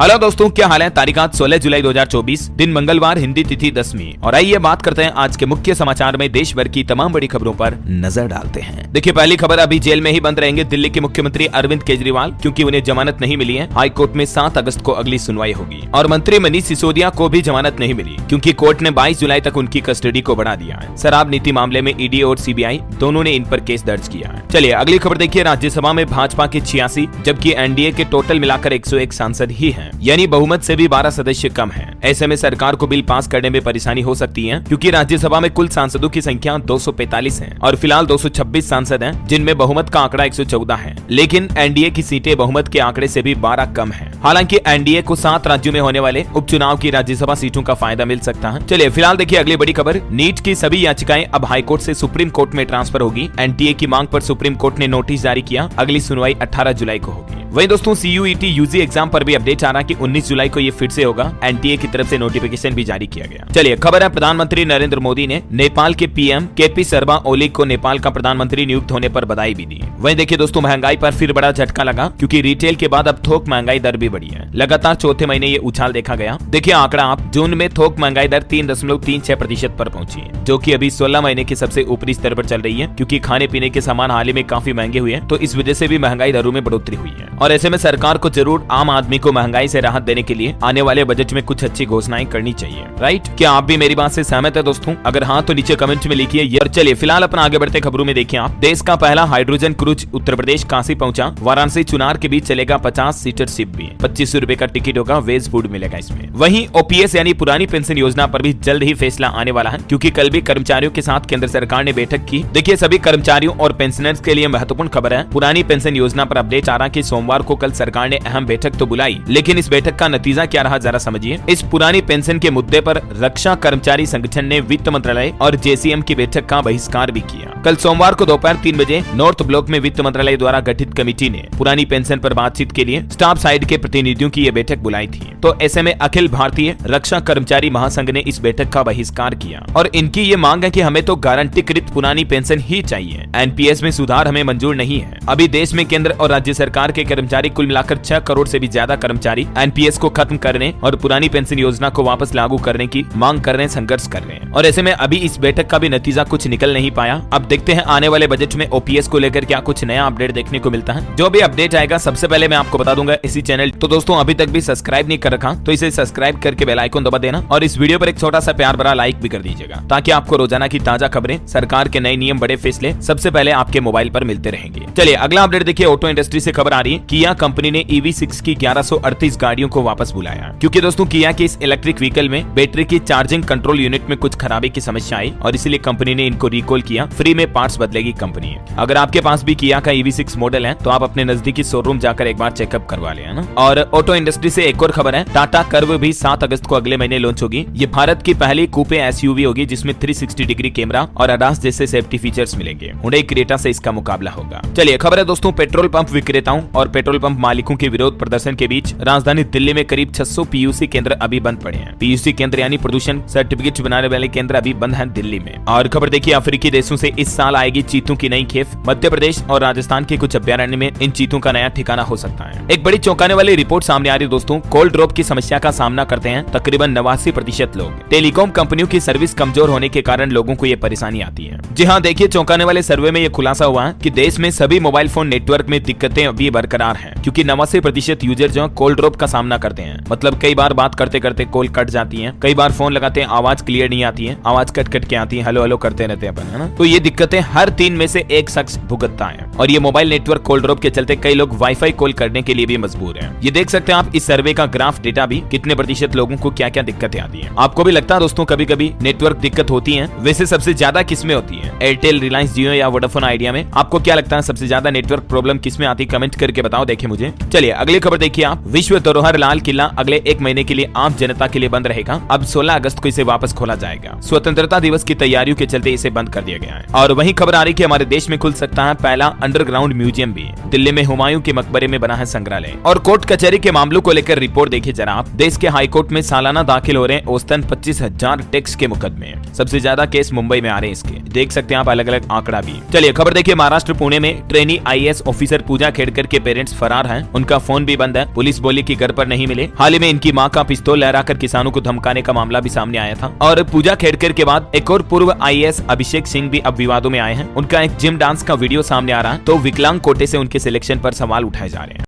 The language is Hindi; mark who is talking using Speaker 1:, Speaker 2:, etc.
Speaker 1: हेलो दोस्तों, क्या हाल है। तारीख आज 16 जुलाई 2024, दिन मंगलवार, हिंदी तिथि 10वीं। और आइए बात करते हैं आज के मुख्य समाचार में देश भर की तमाम बड़ी खबरों पर नजर डालते हैं। देखिए, पहली खबर, अभी जेल में ही बंद रहेंगे दिल्ली के मुख्यमंत्री अरविंद केजरीवाल, क्योंकि उन्हें जमानत नहीं मिली है। हाई कोर्ट में 7 अगस्त को अगली सुनवाई होगी। और मंत्री मनीष सिसोदिया को भी जमानत नहीं मिली, क्योंकि कोर्ट ने 22 जुलाई तक उनकी कस्टडी को बढ़ा दिया है। शराब नीति मामले में ईडी और सीबीआई दोनों ने इन पर केस दर्ज किया है। चलिए अगली खबर देखिए, राज्यसभा में भाजपा के 86 जबकि एनडीए के टोटल मिलाकर 101 सांसद ही हैं, यानी बहुमत से भी 12 सदस्य कम हैं। ऐसे में सरकार को बिल पास करने में परेशानी हो सकती है, क्योंकि राज्यसभा में कुल सांसदों की संख्या 245 है और फिलहाल 226 सांसद हैं, जिनमें बहुमत का आंकड़ा 114 है। लेकिन एनडीए की सीटें बहुमत के आंकड़े से भी 12 कम है। हालांकि एनडीए को 7 राज्यों में होने वाले उपचुनाव की राज्यसभा सीटों का फायदा मिल सकता है। चलिए फिलहाल देखिए अगली बड़ी खबर, नीट की सभी याचिकाएं अब हाईकोर्ट से सुप्रीम कोर्ट में ट्रांसफर होगी। एनटीए की मांग पर सुप्रीम कोर्ट ने नोटिस जारी किया। अगली सुनवाई 18 जुलाई को होगी। वहीं दोस्तों, सीयूईटी यूजी एग्जाम पर भी अपडेट आ रहा कि 19 जुलाई को ये फिर से होगा। एनटीए की तरफ से नोटिफिकेशन भी जारी किया गया। चलिए खबर है, प्रधानमंत्री नरेंद्र मोदी ने नेपाल के पीएम केपी शर्मा ओली को नेपाल का प्रधानमंत्री नियुक्त होने पर बधाई भी दी। वहीं देखिए दोस्तों, महंगाई पर फिर बड़ा झटका लगा, क्योंकि रिटेल के बाद अब थोक महंगाई दर भी बढ़ी है। लगातार चौथे महीने ये उछाल देखा गया। देखिए आंकड़ा आप, जून में थोक महंगाई दर 3.36% पर पहुंची है, जो कि अभी 16 महीने के सबसे ऊपरी स्तर पर चल रही है, क्योंकि खाने पीने के सामान हाल ही में काफी महंगे हुए हैं, तो इस वजह से भी महंगाई दरों में बढ़ोतरी हुई है। और ऐसे में सरकार को जरूर आम आदमी को महंगाई से राहत देने के लिए आने वाले बजट में कुछ अच्छी घोषणाएं करनी चाहिए। राइट, क्या आप भी मेरी बात से सहमत है दोस्तों? अगर हाँ तो नीचे कमेंट में लिखिए। और चलिए फिलहाल अपना आगे बढ़ते खबरों में देखिए आप, देश का पहला हाइड्रोजन क्रूज उत्तर प्रदेश काशी पहुंचा। वाराणसी चुनार के बीच चलेगा 50 सीटर शिप भी। 2500 रुपए का टिकट होगा, वेज फूड मिलेगा इसमें। वहीं ओपीएस यानी पुरानी पेंशन योजना पर भी जल्द ही फैसला आने वाला है, क्योंकि कल भी कर्मचारियों के साथ केंद्र सरकार ने बैठक की। देखिए सभी कर्मचारियों और पेंशनर्स के लिए महत्वपूर्ण खबर है। पुरानी पेंशन योजना पर अपडेट आ रहा कि सोमवार को कल सरकार ने अहम बैठक तो बुलाई, लेकिन इस बैठक का नतीजा क्या रहा जरा समझिए। इस पुरानी पेंशन के मुद्दे पर रक्षा कर्मचारी संगठन ने वित्त मंत्रालय और जेसीएम की बैठक का बहिष्कार भी किया। कल सोमवार को दोपहर 3 बजे नॉर्थ ब्लॉक में वित्त मंत्रालय द्वारा गठित कमेटी ने पुरानी पेंशन पर बातचीत के लिए स्टाफ साइड के प्रतिनिधियों की ये बैठक बुलाई थी। तो ऐसे में अखिल भारतीय रक्षा कर्मचारी महासंघ ने इस बैठक का बहिष्कार किया और इनकी ये मांग है कि हमें तो गारंटीकृत पुरानी पेंशन ही चाहिए। एनपीएस में सुधार हमें मंजूर नहीं है। अभी देश में केंद्र और राज्य सरकार के कर्मचारी कुल मिलाकर 6 करोड़ से भी ज्यादा कर्मचारी एनपीएस को खत्म करने और पुरानी पेंशन योजना को वापस लागू करने की मांग कर रहे हैं, संघर्ष कर रहे हैं। और ऐसे में अभी इस बैठक का भी नतीजा कुछ निकल नहीं पाया। अब देखते हैं आने वाले बजट में ओपीएस को लेकर क्या कुछ नया अपडेट देखने को मिलता है। जो भी अपडेट आएगा सबसे पहले मैं आपको बता दूंगा इसी चैनल। तो दोस्तों अभी तक भी सब्सक्राइब नहीं कर रखा तो इसे सब्सक्राइब करके बेल आइकन दबा देना और इस वीडियो पर एक छोटा सा प्यार भरा लाइक भी कर दीजिएगा, ताकि आपको रोजाना की ताजा खबरें, सरकार के नए नियम, बड़े फैसले सबसे पहले आपके मोबाइल पर मिलते रहेंगे। चलिए अगला अपडेट देखिए, ऑटो इंडस्ट्री से खबर आ रही है, किया कंपनी ने EV6 की 1138 गाड़ियों को वापस बुलाया, क्योंकि दोस्तों किया के इस इलेक्ट्रिक व्हीकल में बैटरी की चार्जिंग कंट्रोल यूनिट में कुछ खराबी की समस्या आई और इसीलिए कंपनी ने इनको रिकॉल किया। फ्री में पार्ट्स बदलेगी कंपनी। अगर आपके पास भी किया का EV6 मॉडल है तो आप अपने नजदीकी शोरूम जाकर एक बार चेकअप करवा लें, है ना। और ऑटो इंडस्ट्री से एक और खबर है, टाटा कर्व भी 7 अगस्त को अगले महीने लॉन्च होगी। ये भारत की पहली कूपे एसयूवी होगी जिसमें 360 डिग्री कैमरा और ADAS जैसे सेफ्टी फीचर्स मिलेंगे। हुंडई क्रेटा से इसका मुकाबला होगा। चलिए खबर है दोस्तों, पेट्रोल पंप विक्रेताओं और पेट्रोल पंप मालिकों के विरोध प्रदर्शन के बीच राजधानी दिल्ली में करीब 600 पीयूसी केंद्र अभी बंद पड़े हैं। पीयूसी केंद्र यानी प्रदूषण सर्टिफिकेट बनाने वाले केंद्र अभी बंद हैं दिल्ली में। और खबर देखिए, अफ्रीकी देशों से इस साल आएगी चीतों की नई खेप। मध्य प्रदेश और राजस्थान के कुछ अभयारण्य में इन चीतों का नया ठिकाना हो सकता है। एक बड़ी चौंकाने वाली रिपोर्ट सामने आ रही है दोस्तों, कोल्ड ड्रॉप की समस्या का सामना करते हैं तकरीबन 89% लोग। टेलीकॉम कंपनियों की सर्विस कमजोर होने के कारण लोगों को ये परेशानी आती है। जी हाँ, देखिए चौंकाने वाले सर्वे में ये खुलासा हुआ है कि देश में सभी मोबाइल फोन नेटवर्क में दिक्कतें अभी बरकरार हैं, क्योंकि 89% यूजर जो कोल्ड ड्रॉप का सामना करते हैं। मतलब कई बार बात करते करते कॉल कट जाती है, कई बार फोन लगाते हैं आवाज क्लियर नहीं आती है, आवाज कट कट के आती है, हेलो हेलो करते रहते हैं अपन, है ना। तो ये दिक्कतें हर 3 में से एक शख्स भुगतता है और ये मोबाइल नेटवर्क कोल्ड ड्रॉप के चलते कई लोग वाईफाई कॉल करने के लिए भी मजबूर हैं। ये देख सकते हैं आप इस सर्वे का ग्राफ डेटा भी, कितने प्रतिशत लोगों को क्या क्या दिक्कतें आती है। आपको भी लगता है दोस्तों कभी कभी नेटवर्क दिक्कत होती है? वैसे सबसे ज्यादा किसमें होती है, एयरटेल, रिलायंस जियो या वोडाफोन आइडिया में? आपको क्या लगता है सबसे ज्यादा नेटवर्क प्रॉब्लम किसमें आती है? कमेंट करके बताओ, देखे मुझे। चलिए अगली खबर देखिए आप, विश्व धरोहर लाल किला अगले 1 महीने के लिए आम जनता के लिए बंद रहेगा। अब 16 अगस्त को इसे वापस खोला जाएगा। स्वतंत्रता दिवस की तैयारियों के चलते इसे बंद कर दिया गया है। और वही खबर आ रही कि हमारे देश में खुल सकता है पहला अंडरग्राउंड म्यूजियम भी। दिल्ली में हुमायूं के मकबरे में बना है संग्रहालय। और कोर्ट कचहरी के मामलों को लेकर रिपोर्ट देखिए जरा आप, देश के हाईकोर्ट में सालाना दाखिल हो रहे हैं औसतन 25,000 टैक्स के मुकदमे। सबसे ज्यादा केस मुंबई में आ रहे हैं इसके, देख सकते हैं आप अलग अलग आंकड़ा भी। चलिए खबर देखिए, महाराष्ट्र पुणे में ट्रेनी IAS ऑफिसर पूजा खेड़कर के पेरेंट्स पेरेंट्स फरार हैं, उनका फोन भी बंद है, पुलिस बोली कि घर पर नहीं मिले। हाल ही में इनकी मां का पिस्तौल लहराकर किसानों को धमकाने का मामला भी सामने आया था। और पूजा खेड़कर के बाद एक और पूर्व IAS अभिषेक सिंह भी अब विवादों में आए हैं। उनका एक जिम डांस का वीडियो सामने आ रहा है, तो विकलांग कोटे से उनके सिलेक्शन पर सवाल उठाए जा रहे हैं।